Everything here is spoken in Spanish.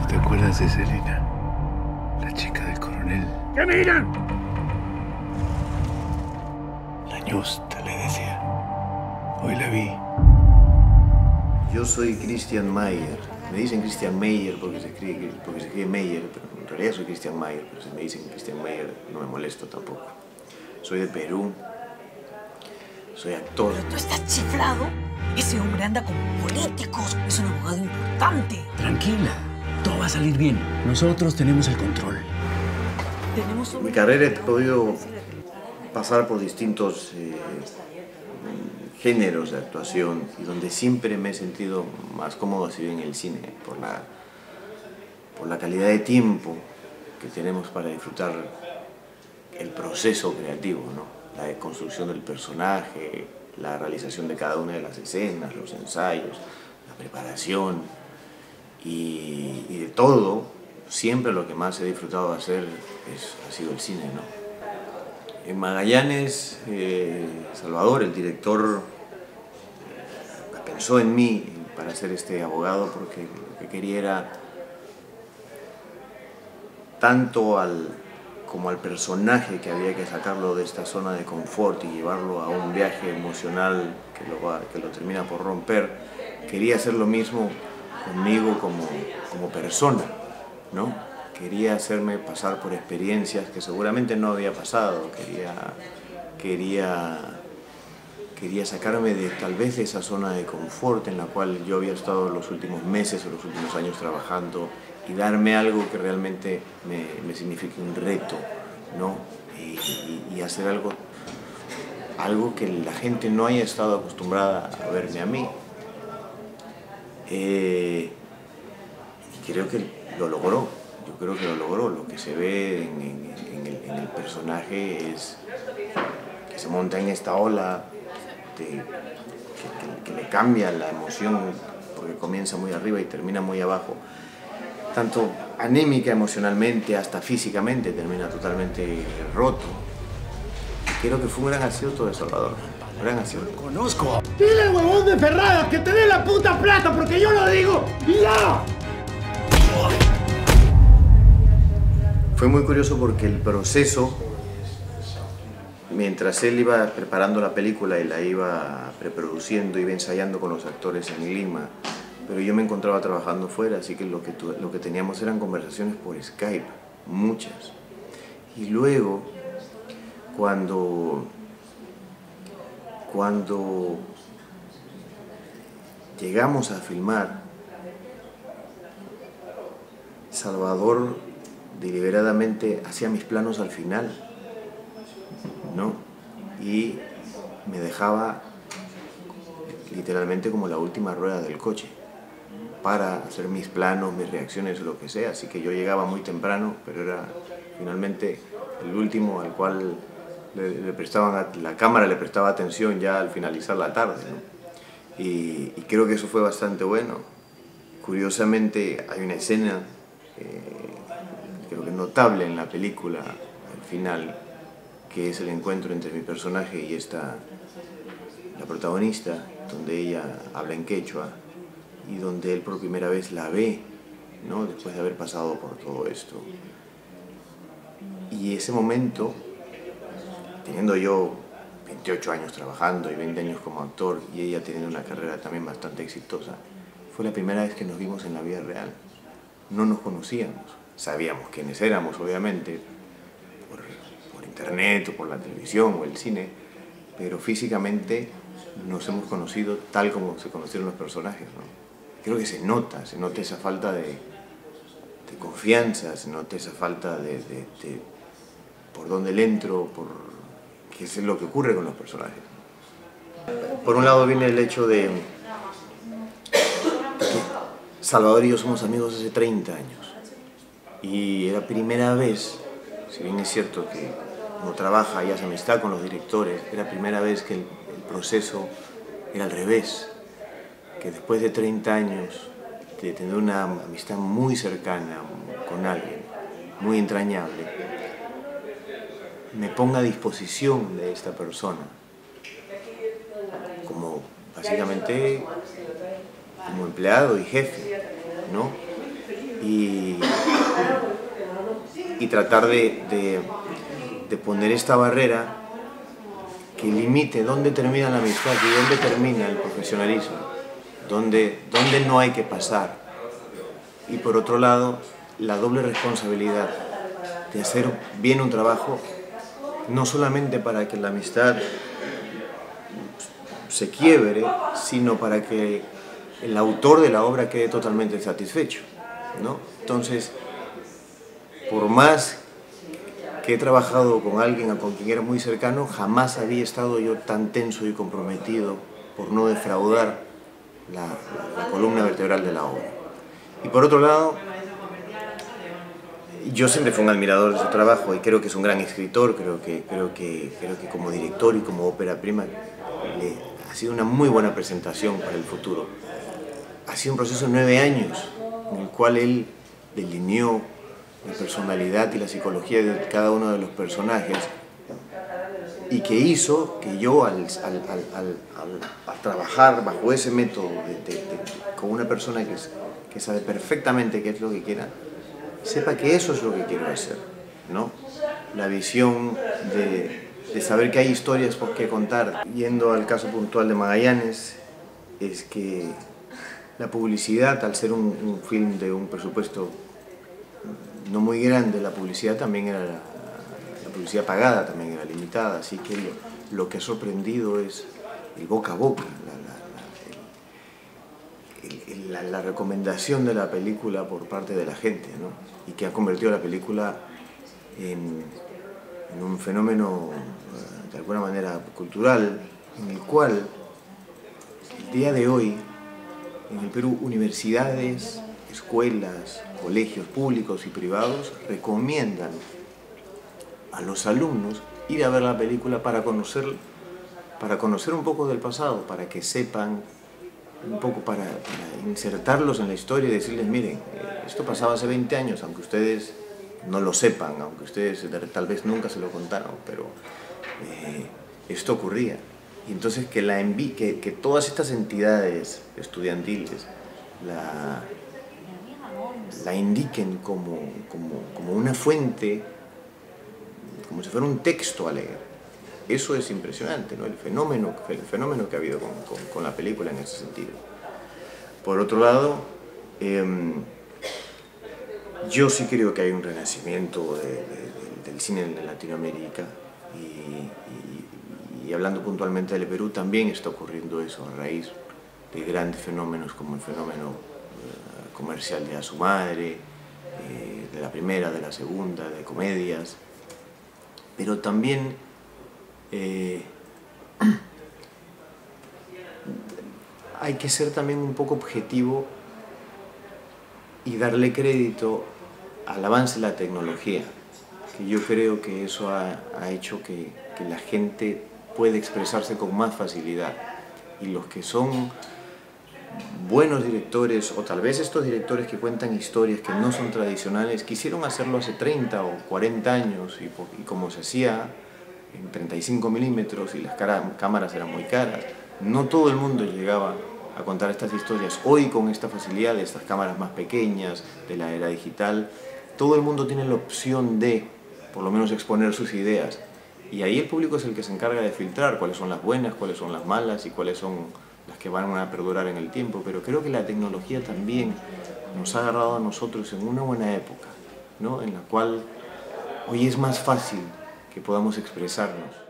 ¿Te acuerdas de Selena? La chica del coronel. ¡Que miran! La ñusta, le decía. Hoy la vi. Yo soy Christian Meyer. Me dicen Christian Meyer porque se escribe Meyer, pero en realidad soy Christian Meyer, pero si me dicen Christian Meyer no me molesto tampoco. Soy de Perú. Soy actor. Pero tú estás chiflado. Ese hombre anda con políticos. Es un abogado importante. Tranquila, todo va a salir bien. Nosotros tenemos el control. En mi carrera he podido pasar por distintos géneros de actuación y donde siempre me he sentido más cómodo ha sido en el cine, por la calidad de tiempo que tenemos para disfrutar el proceso creativo, ¿no? La construcción del personaje, la realización de cada una de las escenas, los ensayos, la preparación y de todo, siempre lo que más he disfrutado de hacer ha sido el cine, ¿no? En Magallanes, Salvador, el director, pensó en mí para ser este abogado porque lo que quería era tanto como al personaje que había que sacarlo de esta zona de confort y llevarlo a un viaje emocional que lo termina por romper. Quería hacer lo mismo conmigo como persona, ¿no? Quería hacerme pasar por experiencias que seguramente no había pasado. Quería sacarme tal vez de esa zona de confort en la cual yo había estado los últimos meses o los últimos años trabajando y darme algo que realmente me signifique un reto, ¿no? Y hacer algo que la gente no haya estado acostumbrada a verme a mí. Y creo que lo logró. Yo creo que lo logró. Lo que se ve en el personaje es que se monta en esta ola que le cambia la emoción porque comienza muy arriba y termina muy abajo. Tanto anémica emocionalmente hasta físicamente termina totalmente roto. Y creo que fue un gran acierto de Salvador. Un gran acierto. Lo conozco. Dile al huevón de Ferrada que te dé la puta plata porque yo lo digo y ya. Fue muy curioso porque el proceso, mientras él iba preparando la película y la iba preproduciendo, iba ensayando con los actores en Lima, pero yo me encontraba trabajando fuera, así que lo que teníamos eran conversaciones por Skype, muchas. Y luego, cuando llegamos a filmar, Salvador deliberadamente hacía mis planos al final, ¿no? Y me dejaba literalmente como la última rueda del coche para hacer mis planos, mis reacciones, lo que sea. Así que yo llegaba muy temprano, pero era finalmente el último al cual la cámara le prestaba atención ya al finalizar la tarde, ¿no? Y creo que eso fue bastante bueno. Curiosamente hay una escena, creo que notable en la película, al final, que es el encuentro entre mi personaje y la protagonista, donde ella habla en quechua y donde él por primera vez la ve, ¿no? Después de haber pasado por todo esto. Y ese momento, teniendo yo 28 años trabajando y 20 años como actor y ella teniendo una carrera también bastante exitosa, fue la primera vez que nos vimos en la vida real. No nos conocíamos, sabíamos quiénes éramos, obviamente, por internet o por la televisión o el cine, pero físicamente nos hemos conocido tal como se conocieron los personajes, ¿no? Creo que se nota esa falta de confianza, se nota esa falta de por dónde le entro, qué es lo que ocurre con los personajes. Por un lado viene el hecho de que Salvador y yo somos amigos hace 30 años y era primera vez, si bien es cierto que uno trabaja y hace amistad con los directores, era primera vez que el proceso era al revés, que después de 30 años de tener una amistad muy cercana con alguien, muy entrañable, me ponga a disposición de esta persona, como básicamente como empleado y jefe, ¿no? y tratar de poner esta barrera que limite dónde termina la amistad y dónde termina el profesionalismo, dónde no hay que pasar. Y por otro lado, la doble responsabilidad de hacer bien un trabajo, no solamente para que la amistad se quiebre, sino para que el autor de la obra quede totalmente satisfecho, ¿no? Entonces, por más que he trabajado con alguien con quien era muy cercano, jamás había estado yo tan tenso y comprometido por no defraudar la columna vertebral de la obra. Y por otro lado, yo siempre fui un admirador de su trabajo y creo que es un gran escritor, creo que como director y como ópera prima ha sido una muy buena presentación para el futuro. Ha sido un proceso de 9 años en el cual él delineó la personalidad y la psicología de cada uno de los personajes y que hizo que yo al trabajar bajo ese método con una persona que sabe perfectamente qué es lo que quiera, sepa que eso es lo que quiero hacer, ¿no? La visión de saber que hay historias por qué contar. Yendo al caso puntual de Magallanes, es que la publicidad, al ser un film de un presupuesto no muy grande, la publicidad también era, la publicidad pagada también era limitada, así que lo que ha sorprendido es el boca a boca, la recomendación de la película por parte de la gente, ¿no? Y que ha convertido la película en un fenómeno de alguna manera cultural, en el cual el día de hoy en el Perú universidades, escuelas, colegios públicos y privados recomiendan a los alumnos ir a ver la película para conocer un poco del pasado, para que sepan un poco, para insertarlos en la historia y decirles, miren, esto pasaba hace 20 años, aunque ustedes no lo sepan, aunque ustedes tal vez nunca se lo contaron, pero esto ocurría. Y entonces que todas estas entidades estudiantiles la indiquen como una fuente, como si fuera un texto a leer. Eso es impresionante, ¿no? El fenómeno que ha habido con la película en ese sentido. Por otro lado, yo sí creo que hay un renacimiento del cine en Latinoamérica y hablando puntualmente del Perú, también está ocurriendo eso a raíz de grandes fenómenos como el fenómeno comercial de A su madre, de la primera, de la segunda, de comedias, pero también hay que ser también un poco objetivo y darle crédito al avance de la tecnología, que yo creo que eso ha hecho que la gente puede expresarse con más facilidad, y los que son buenos directores, o tal vez estos directores que cuentan historias que no son tradicionales, quisieron hacerlo hace 30 o 40 años y como se hacía en 35 milímetros y las cámaras eran muy caras, no todo el mundo llegaba a contar estas historias. Hoy, con esta facilidad de estas cámaras más pequeñas, de la era digital, todo el mundo tiene la opción de, por lo menos, exponer sus ideas. Y ahí el público es el que se encarga de filtrar cuáles son las buenas, cuáles son las malas y cuáles son las que van a perdurar en el tiempo. Pero creo que la tecnología también nos ha agarrado a nosotros en una buena época, ¿no? En la cual hoy es más fácil que podamos expresarnos.